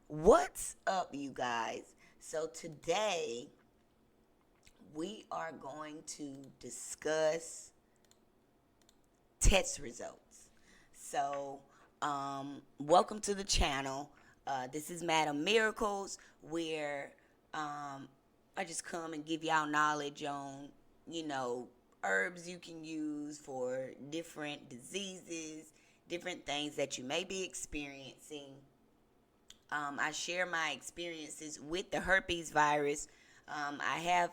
What's up, you guys? So, today we are going to discuss test results. So, welcome to the channel. This is Madammiracles, where I just come and give y'all knowledge on, you know, herbs you can use for different diseases, different things that you may be experiencing. I share my experiences with the herpes virus. I have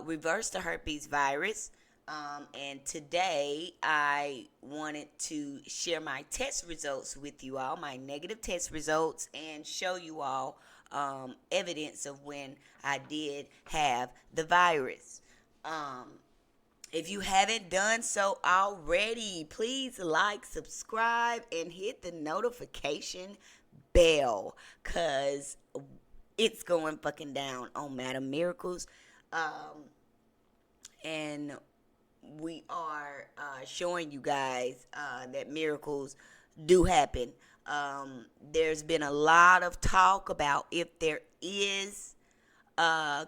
reversed the herpes virus. And today I wanted to share my test results with you all, my negative test results, and show you all evidence of when I did have the virus. If you haven't done so already, please like, subscribe, and hit the notification bell, because it's going fucking down on Madam Miracles. Um, and we are showing you guys that miracles do happen. There's been a lot of talk about if there is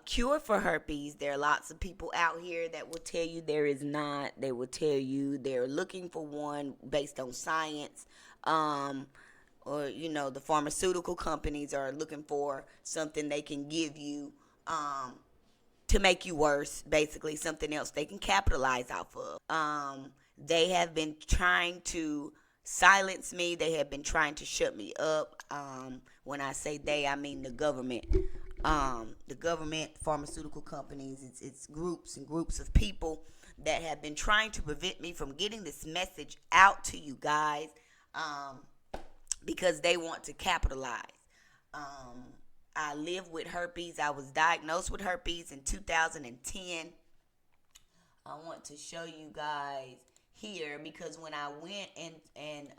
cure for herpes. There are lots of people out here that will tell you there is not. They will tell you they're looking for one based on science. Or, the pharmaceutical companies are looking for something they can give you to make you worse, basically, something else they can capitalize off of. They have been trying to silence me. They have been trying to shut me up. When I say they, I mean the government. The government, pharmaceutical companies, it's groups and groups of people that have been trying to prevent me from getting this message out to you guys, because they want to capitalize. Um, I live with herpes. I was diagnosed with herpes in 2010. I want to show you guys here, because when I went and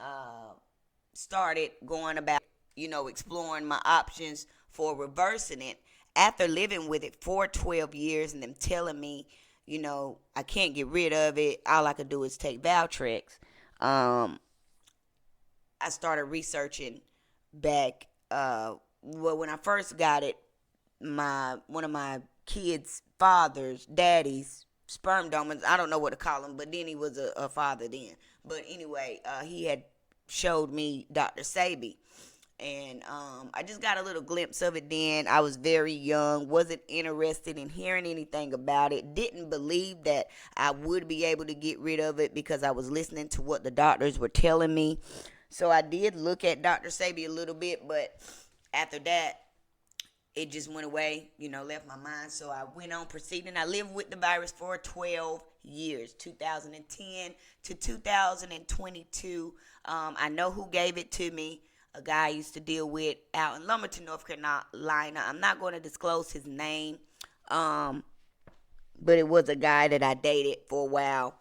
started going about, exploring my options for reversing it, after living with it for 12 years and them telling me, I can't get rid of it, all I could do is take Valtrex. Um, I started researching back. Well, when I first got it, my one of my kids' fathers, daddy's sperm donors, I don't know what to call him, but then he was a father then. But anyway, he had showed me Dr. Sabi, and I just got a little glimpse of it then. I was very young, wasn't interested in hearing anything about it, didn't believe that I would be able to get rid of it because I was listening to what the doctors were telling me. So I did look at Dr. Sabi a little bit, but after that, it just went away, left my mind. So I went on proceeding. I lived with the virus for 12 years, 2010 to 2022. I know who gave it to me. A guy I used to deal with out in Lumberton, North Carolina. I'm not going to disclose his name, um, but it was a guy that I dated for a while.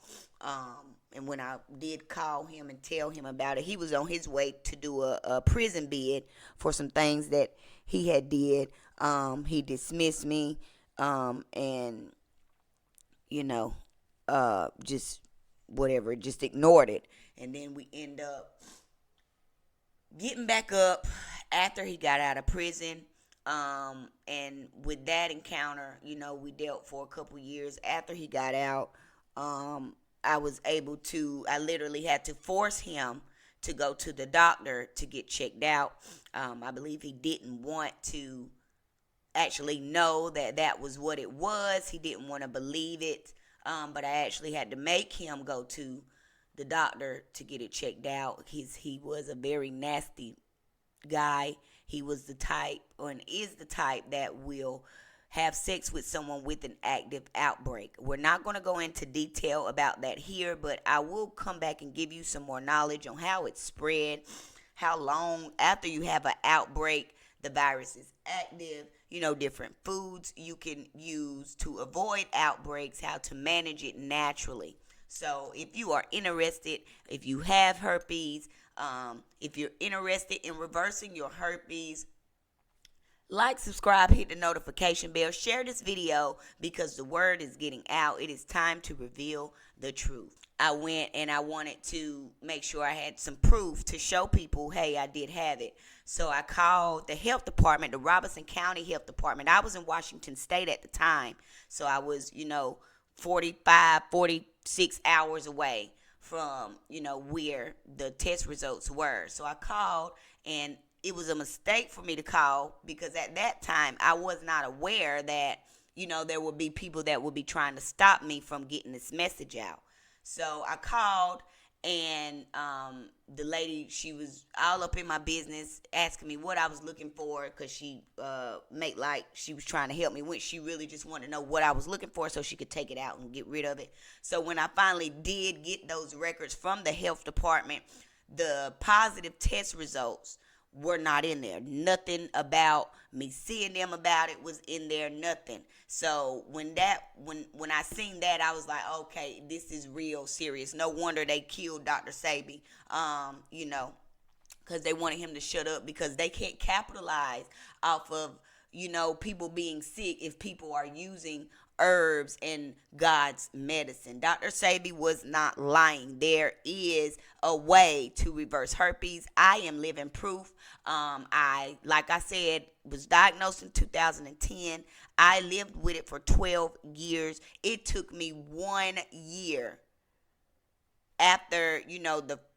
And when I did call him and tell him about it, he was on his way to do a prison bid for some things that he had did. He dismissed me, and you know, just whatever, just ignored it. And then we end up getting back up after he got out of prison. And with that encounter, we dealt for a couple years after he got out. I was able to, I literally had to force him to go to the doctor to get checked out. I believe he didn't want to actually know that that was what it was. He didn't want to believe it. But I actually had to make him go to the doctor to get it checked out. He was a very nasty guy. He was the type, and is the type, that will have sex with someone with an active outbreak. We're not going to go into detail about that here, but I will come back and give you some more knowledge on how it's spread, how long after you have an outbreak the virus is active, different foods you can use to avoid outbreaks, how to manage it naturally. So if you are interested, if you have herpes, if you're interested in reversing your herpes, Like, subscribe, hit the notification bell, share this video because the word is getting out. It is time to reveal the truth. I went and I wanted to make sure I had some proof to show people, hey, I did have it. So I called the health department, the Robeson County Health Department. I was in Washington State at the time. So I was, 45, 46 hours away from, where the test results were. So I called, and it was a mistake for me to call because at that time I was not aware that, there would be people that would be trying to stop me from getting this message out. So I called, and the lady, she was all up in my business asking me what I was looking for because she made like she was trying to help me when she really just wanted to know what I was looking for so she could take it out and get rid of it. So when I finally did get those records from the health department, the positive test results were not in there. Nothing about me seeing them about it was in there. Nothing. So when I seen that, I was like, okay, this is real serious. No wonder they killed Dr. Sabi. Because they wanted him to shut up because they can't capitalize off of people being sick if people are using herbs and God's medicine. Dr. Sabi was not lying. There is a way to reverse herpes. I am living proof. Like I said, was diagnosed in 2010. I lived with it for 12 years. It took me 1 year after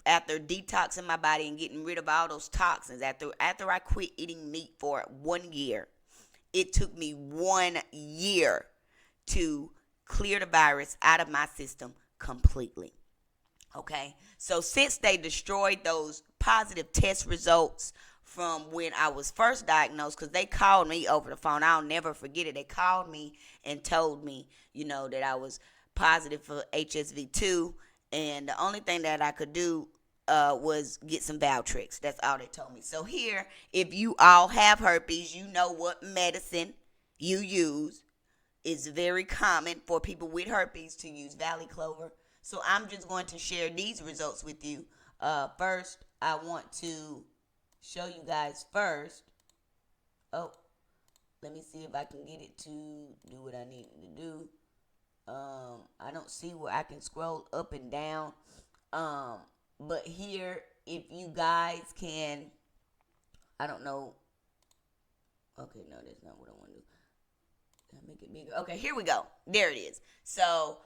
after detoxing my body and getting rid of all those toxins, after I quit eating meat for 1 year. It took me 1 year to clear the virus out of my system completely. Okay, so since they destroyed those positive test results from when I was first diagnosed, because they called me over the phone, I'll never forget it. They called me and told me, that I was positive for HSV2, and the only thing that I could do was get some Valtrex. That's all they told me. So here, if you all have herpes, you know what medicine you use. It's very common for people with herpes to use valley clover. So I'm just going to share these results with you. First, I want to show you guys first. Oh, let me see if I can get it to do what I need to do. I don't see where I can scroll up and down. But here, if you guys can, I don't know. Okay, no, that's not what I want to do. Can I make it bigger? Okay, here we go. There it is. So,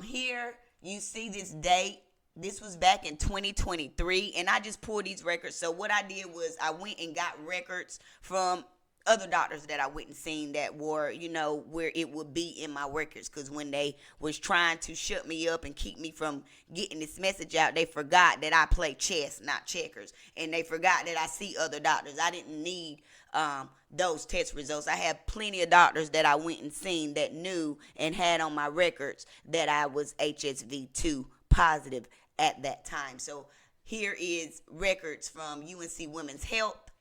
here you see this date. This was back in 2023, and I just pulled these records. So what I did was I went and got records from other doctors that I went and seen that were, where it would be in my records. Because when they was trying to shut me up and keep me from getting this message out, they forgot that I play chess, not checkers. And they forgot that I see other doctors. I didn't need those test results. I have plenty of doctors that I went and seen that knew and had on my records that I was HSV2 positive at that time. So here is records from UNC Women's Health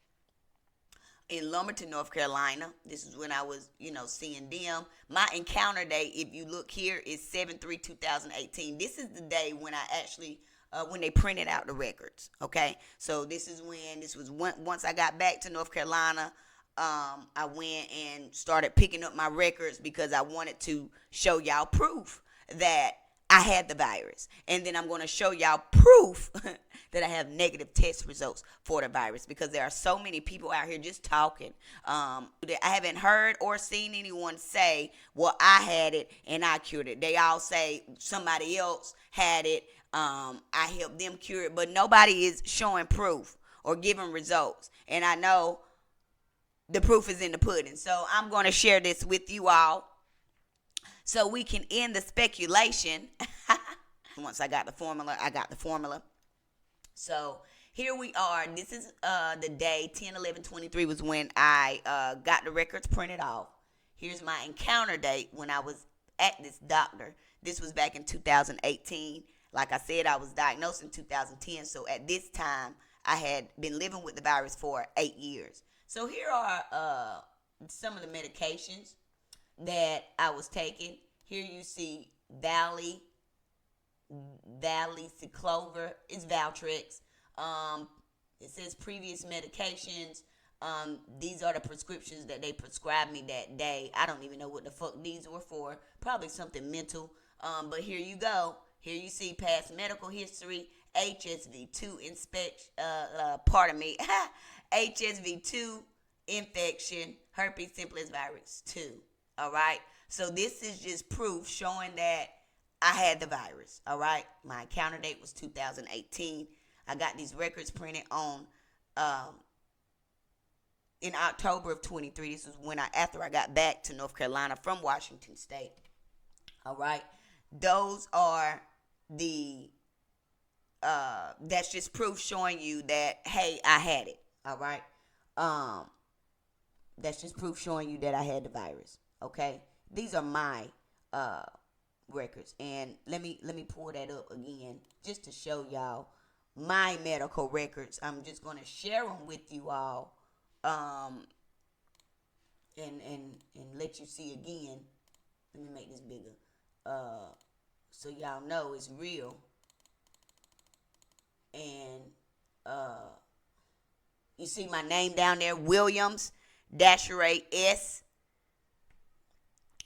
in Lumberton, North Carolina. This is when I was, seeing them. My encounter date, if you look here, is 7/3/2018. This is the day when I actually, when they printed out the records. Okay, so this was once I got back to North Carolina. I went and started picking up my records because I wanted to show y'all proof that I had the virus. And then I'm going to show y'all proof that I have negative test results for the virus, because there are so many people out here just talking. I haven't heard or seen anyone say, well, I had it and I cured it. They all say somebody else had it. I helped them cure it, but nobody is showing proof or giving results. And I know the proof is in the pudding. So I'm going to share this with you all, so we can end the speculation. Once I got the formula. So here we are. This is the day 10/11/23 was when I got the records printed off. Here's my encounter date when I was at this doctor. This was back in 2018. Like I said, I was diagnosed in 2010. So at this time, I had been living with the virus for 8 years. So here are some of the medications that I was taking. Here you see Valley Clover is Valtrex. It says previous medications. These are the prescriptions that they prescribed me that day. I don't even know what the fuck these were for. Probably something mental. But here you go. Here you see past medical history, HSV2 pardon me, HSV2 infection, herpes simplex virus 2. All right. So this is just proof showing that I had the virus. All right. My encounter date was 2018. I got these records printed on in October of 23. This was after I got back to North Carolina from Washington State. All right. Those are the that's just proof showing you that, hey, I had it. All right. That's just proof showing you that I had the virus. Okay. These are my records, and let me pull that up again just to show y'all my medical records. I'm just going to share them with you all, and let you see again. Let me make this bigger, so y'all know it's real. And you see my name down there, Williams Dasheray S.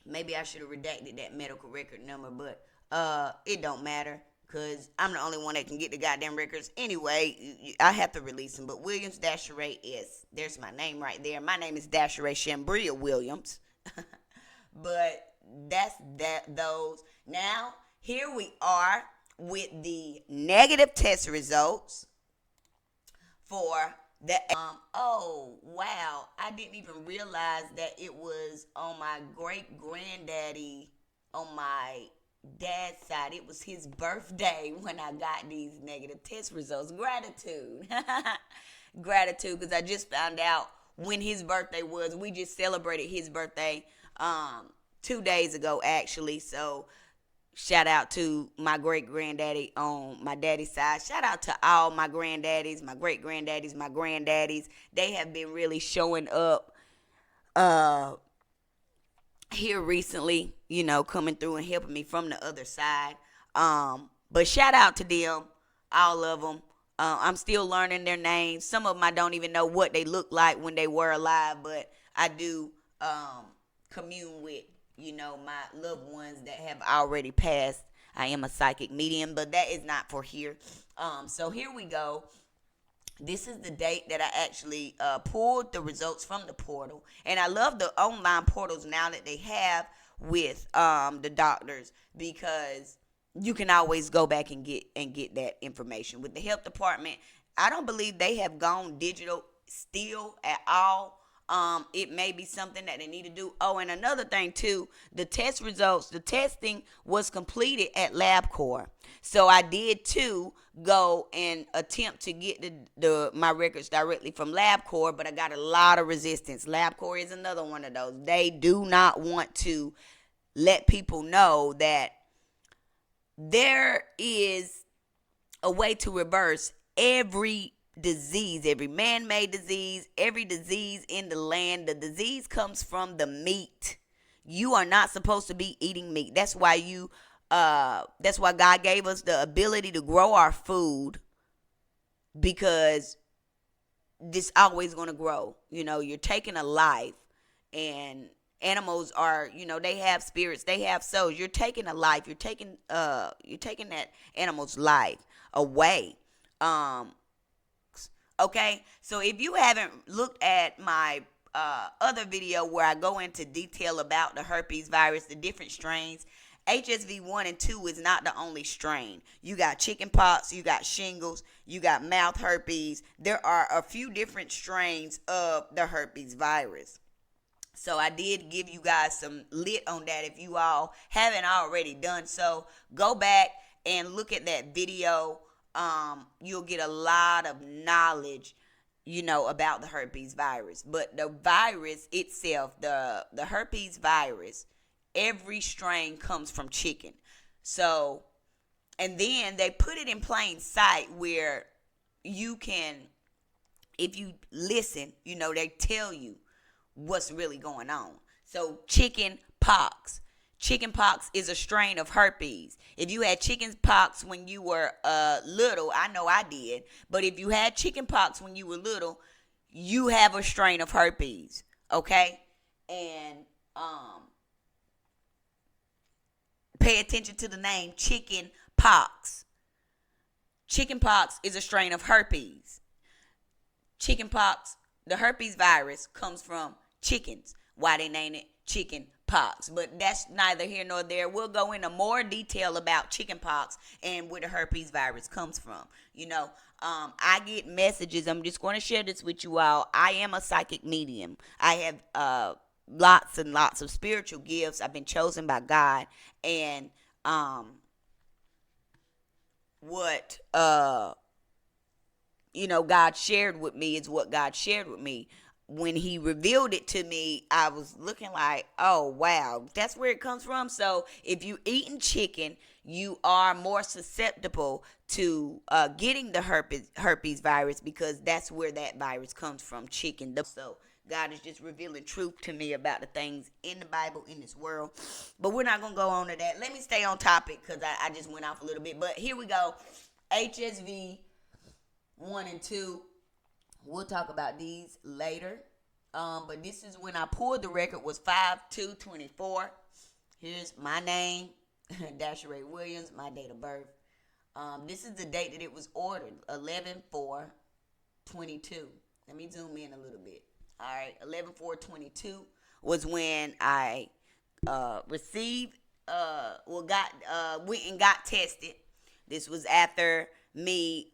Maybe I should have redacted that medical record number, but it don't matter, because I'm the only one that can get the goddamn records. Anyway, I have to release them. But Williams Dasheray S. There's my name right there. My name is Dasheray Shambria Williams. But that's those. Now, here we are with the negative test results for the oh wow, I didn't even realize that it was on my great granddaddy on my dad's side. It was his birthday when I got these negative test results. Gratitude. Gratitude, because I just found out when his birthday was. We just celebrated his birthday 2 days ago, actually. So shout out to my great granddaddy on my daddy's side. Shout out to all my granddaddies, my great granddaddies, my granddaddies. They have been really showing up here recently, coming through and helping me from the other side. But shout out to them, all of them. I'm still learning their names. Some of them I don't even know what they look like when they were alive, but I do commune with my loved ones that have already passed. I am a psychic medium, but that is not for here. So here we go. This is the date that I actually pulled the results from the portal. And I love the online portals now that they have with the doctors, because you can always go back and get that information. With the health department, I don't believe they have gone digital still at all. It may be something that they need to do. Oh, and another thing too, the test results, the testing was completed at LabCorp. So I did too go and attempt to get my records directly from LabCorp, but I got a lot of resistance. LabCorp is another one of those. They do not want to let people know that there is a way to reverse every disease, every man-made disease, every disease in the land. The disease comes from the meat. You are not supposed to be eating meat. That's why God gave us the ability to grow our food, because this always going to grow. You're taking a life, and animals are, they have spirits, they have souls. You're taking a life. You're taking that animal's life away. Okay, so if you haven't looked at my other video where I go into detail about the herpes virus, the different strains, HSV 1 and 2 is not the only strain. You got chickenpox, you got shingles, you got mouth herpes. There are a few different strains of the herpes virus. So I did give you guys some lit on that. If you all haven't already done so, go back and look at that video. You'll get a lot of knowledge, about the herpes virus. But the virus itself, the herpes virus, every strain comes from chicken. So, and then they put it in plain sight where you can, if you listen, they tell you what's really going on. So chicken pox. Chickenpox is a strain of herpes. If you had chickenpox when you were little, I know I did, but if you had chickenpox when you were little, you have a strain of herpes, okay? And pay attention to the name chicken pox. Chicken pox is a strain of herpes. Chicken pox, the herpes virus comes from chickens. Why they name it chicken pox? But that's neither here nor there. We'll go into more detail about chicken pox and where the herpes virus comes from. I get messages. I'm just going to share this with you all. I am a psychic medium. I have lots and lots of spiritual gifts. I've been chosen by God, and what God shared with me is what God shared with me. When he revealed it to me, I was looking like, oh, wow, that's where it comes from. So if you eating chicken, you are more susceptible to getting the herpes virus, because that's where that virus comes from, chicken. So God is just revealing truth to me about the things in the Bible, in this world. But we're not going to go on to that. Let me stay on topic, because I just went off a little bit. But here we go. HSV 1 and 2. We'll talk about these later. But this is when I pulled the record, was 5/2/24. Here's my name, Dasharay Williams, my date of birth. This is the date that it was ordered, 11/4/22. Let me zoom in a little bit. All right, 11/4/22 was when I received, went and got tested. This was after me,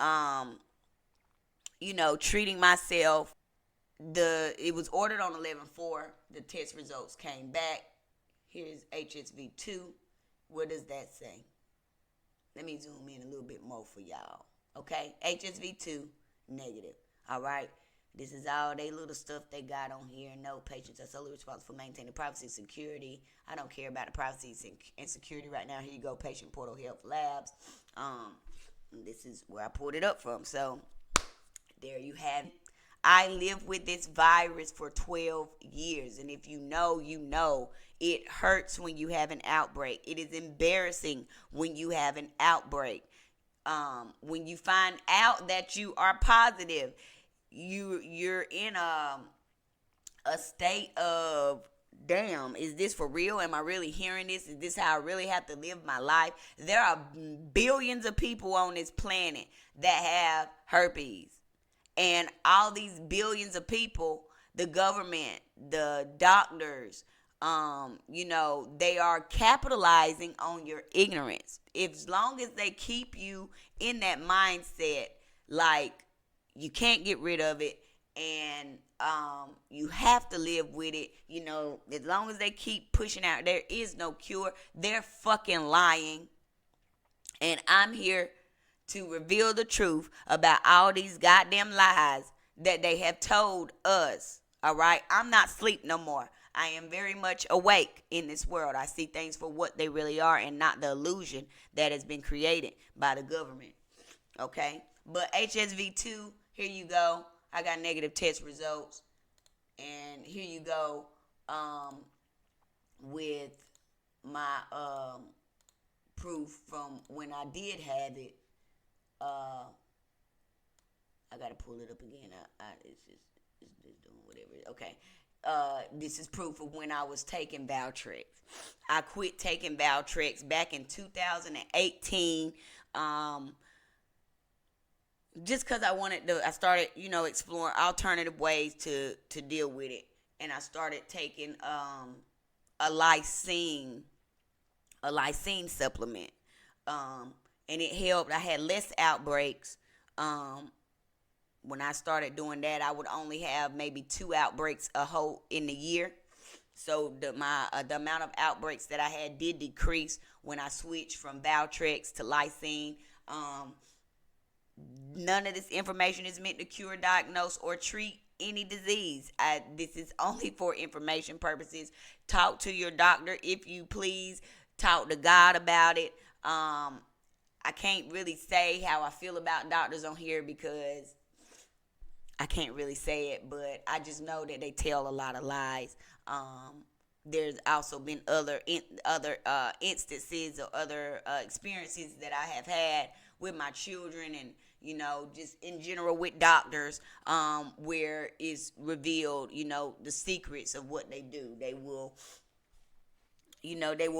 treating myself. It was ordered on 11/4. The test results came back. Here's HSV2. What does that say? Let me zoom in a little bit more for y'all. Okay, HSV2 negative. All right. This is all they little stuff they got on here. No, patients are solely responsible for maintaining privacy and security. I don't care about the privacy and security right now. Here you go, Patient Portal Health Labs. This is where I pulled it up from. So there you have it. I lived with this virus for 12 years. And if you know, you know. It hurts when you have an outbreak. It is embarrassing when you have an outbreak. When you find out that you are positive, you're in a state of, damn, is this for real? Am I really hearing this? Is this how I really have to live my life? There are billions of people on this planet that have herpes. And all these billions of people, the government, the doctors, they are capitalizing on your ignorance. As long as they keep you in that mindset, like you can't get rid of it, and you have to live with it, as long as they keep pushing out there is no cure, they're fucking lying. And I'm here to reveal the truth about all these goddamn lies that they have told us. All right, I'm not asleep no more. I am very much awake in this world. I see things for what they really are and not the illusion that has been created by the government. Okay, but HSV2, here you go. I got negative test results, and here you go with my proof from when I did have it. I gotta pull it up again. It's just doing whatever. Okay. This is proof of when I was taking Valtrex. I quit taking Valtrex back in 2018. Just because I started, exploring alternative ways to deal with it. And I started taking a lysine supplement. And it helped. I had less outbreaks. When I started doing that, I would only have maybe 2 outbreaks in the year. So the amount of outbreaks that I had did decrease when I switched from Valtrex to lysine. None of this information is meant to cure, diagnose, or treat any disease. This is only for information purposes. Talk to your doctor if you please. Talk to God about it. I can't really say how I feel about doctors on here because I can't really say it, but I just know that they tell a lot of lies. There's also been other instances or other experiences that I have had with my children and, just in general with doctors, where it's revealed, the secrets of what they do. They will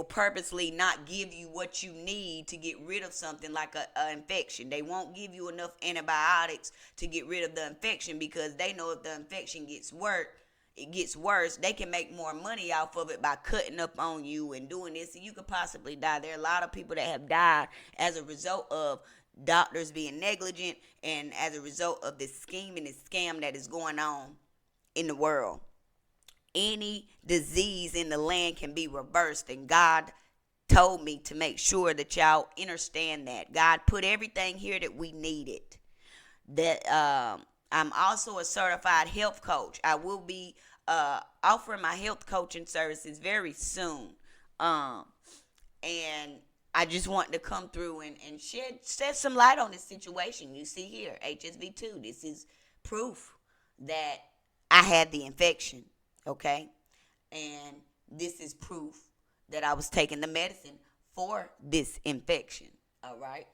purposely not give you what you need to get rid of something like a infection. They won't give you enough antibiotics to get rid of the infection, because they know if the infection gets worse, they can make more money off of it by cutting up on you and doing this, and you could possibly die. There are a lot of people that have died as a result of doctors being negligent, and as a result of this scheme and this scam that is going on in the world. Any disease in the land can be reversed, and God told me to make sure that y'all understand that. God put everything here that we needed. That I'm also a certified health coach. I will be offering my health coaching services very soon. And I just want to come through and shed some light on this situation. You see here, HSV2. This is proof that I had the infection. Okay? And this is proof that I was taking the medicine for this infection. All right?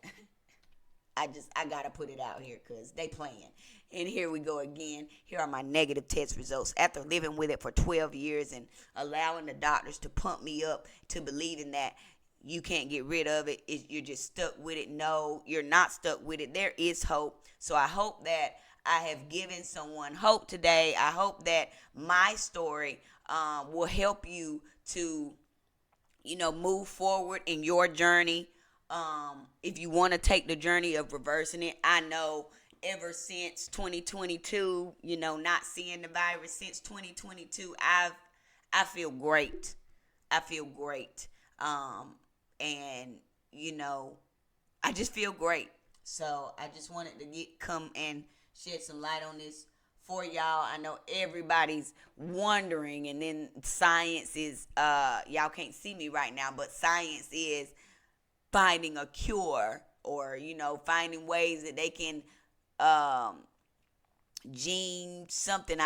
I got to put it out here because they playing. And here we go again. Here are my negative test results. After living with it for 12 years and allowing the doctors to pump me up to believing that you can't get rid of it, you're just stuck with it. No, you're not stuck with it. There is hope. So I hope that I have given someone hope today. I hope that my story will help you to, move forward in your journey. If you want to take the journey of reversing it, I know ever since 2022, not seeing the virus since 2022, I feel great. I feel great. And I just feel great. So I just wanted to come and shed some light on this for y'all. I know everybody's wondering, and then science is, y'all can't see me right now, but science is finding a cure, or, finding ways that they can, something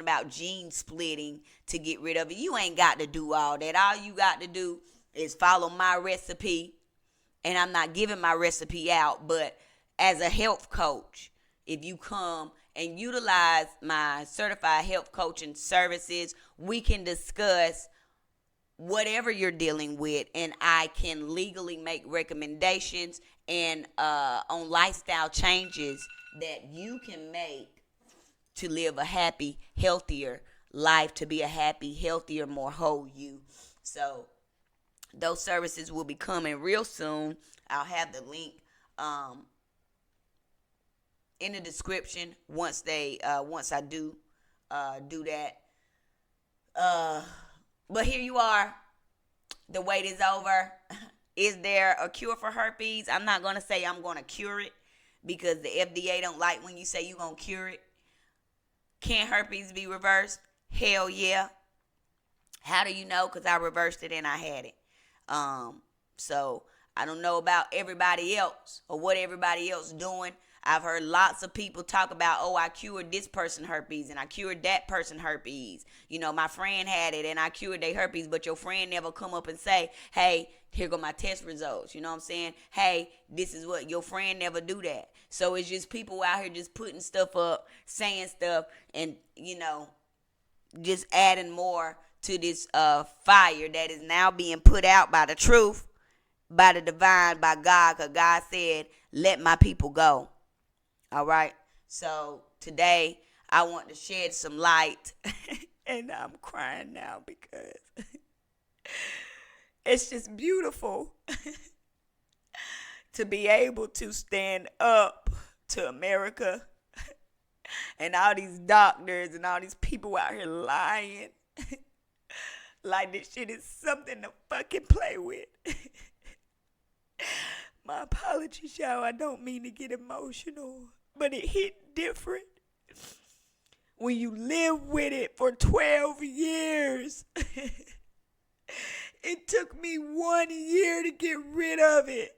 about gene splitting to get rid of it. You ain't got to do all that. All you got to do is follow my recipe, and I'm not giving my recipe out, but as a health coach, if you come and utilize my certified health coaching services, we can discuss whatever you're dealing with, and I can legally make recommendations and on lifestyle changes that you can make to live a happy, healthier life, to be a happy, healthier, more whole you. So those services will be coming real soon. I'll have the link in the description once I do that. But here you are. The wait is over. Is there a cure for herpes? I'm not going to say I'm going to cure it, because the FDA don't like when you say you're going to cure it. Can herpes be reversed? Hell yeah. How do you know? Because I reversed it and I had it. So I don't know about everybody else or what everybody else doing. I've heard lots of people talk about, oh, I cured this person herpes and I cured that person herpes. My friend had it and I cured their herpes, but your friend never come up and say, hey, here go my test results. You know what I'm saying? Hey, this is what your friend never do that. So it's just people out here just putting stuff up, saying stuff, and, just adding more to this fire that is now being put out by the truth, by the divine, by God, because God said, let my people go. All right. So today I want to shed some light and I'm crying now because it's just beautiful to be able to stand up to America and all these doctors and all these people out here lying like this shit is something to fucking play with. My apologies, y'all. I don't mean to get emotional, but it hit different when you live with it for 12 years. It took me 1 year to get rid of it.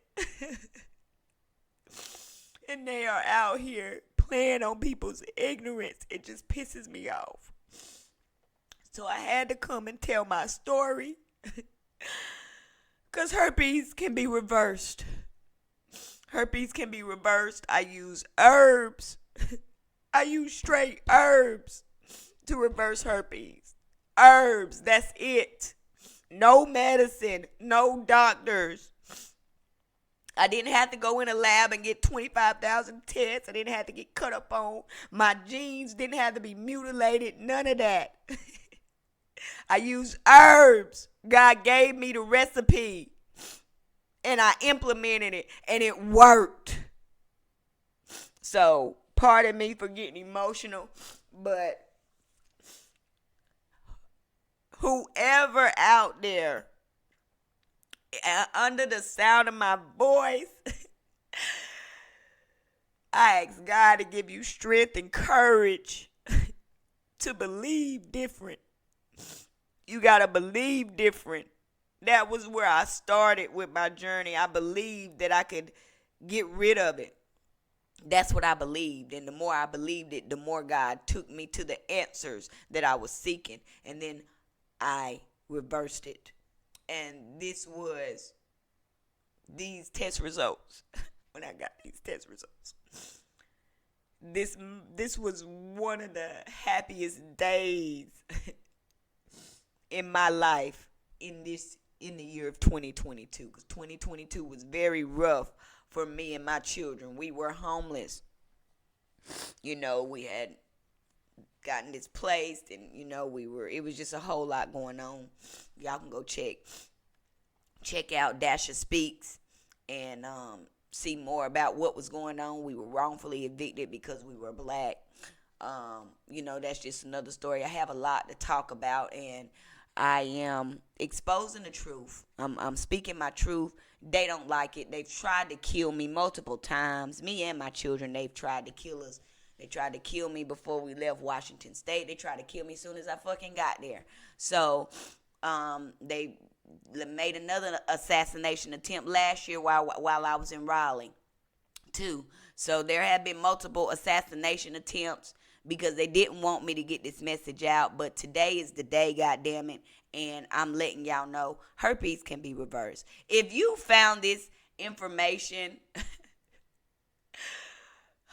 And they are out here playing on people's ignorance. It just pisses me off. So I had to come and tell my story. Because herpes can be reversed. Herpes can be reversed. I use herbs. I use straight herbs to reverse herpes. Herbs, that's it. No medicine, no doctors. I didn't have to go in a lab and get 25,000 tests. I didn't have to get cut up on. My genes didn't have to be mutilated. None of that. I used herbs. God gave me the recipe. And I implemented it. And it worked. So, pardon me for getting emotional. But whoever out there under the sound of my voice, I ask God to give you strength and courage to believe different. You got to believe different. That was where I started with my journey. I believed that I could get rid of it. That's what I believed. And the more I believed it, the more God took me to the answers that I was seeking. And then I reversed it. And this was these test results. When I got these test results, this was one of the happiest days in my life in the year of 2022, because 2022 was very rough for me and my children. We were homeless. We had gotten displaced, and it was just a whole lot going on. Y'all can go check out Dasha Speaks and see more about what was going on. We were wrongfully evicted because we were black. That's just another story. I have a lot to talk about, and I am exposing the truth. I'm speaking my truth. They don't like it. They've tried to kill me multiple times. Me and my children, they've tried to kill us. They tried to kill me before we left Washington State. They tried to kill me as soon as I fucking got there. So, they made another assassination attempt last year while I was in Raleigh, too. So there have been multiple assassination attempts because they didn't want me to get this message out. But today is the day, goddammit, and I'm letting y'all know herpes can be reversed. If you found this information,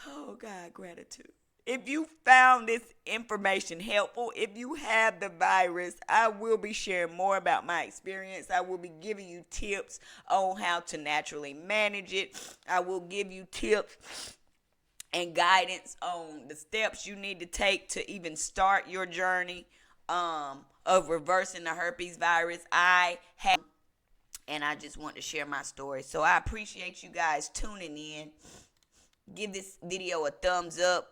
oh God, gratitude. If you found this information helpful, if you have the virus, I will be sharing more about my experience. I will be giving you tips on how to naturally manage it. I will give you tips and guidance on the steps you need to take to even start your journey of reversing the herpes virus. And I just want to share my story. So I appreciate you guys tuning in. Give this video a thumbs up.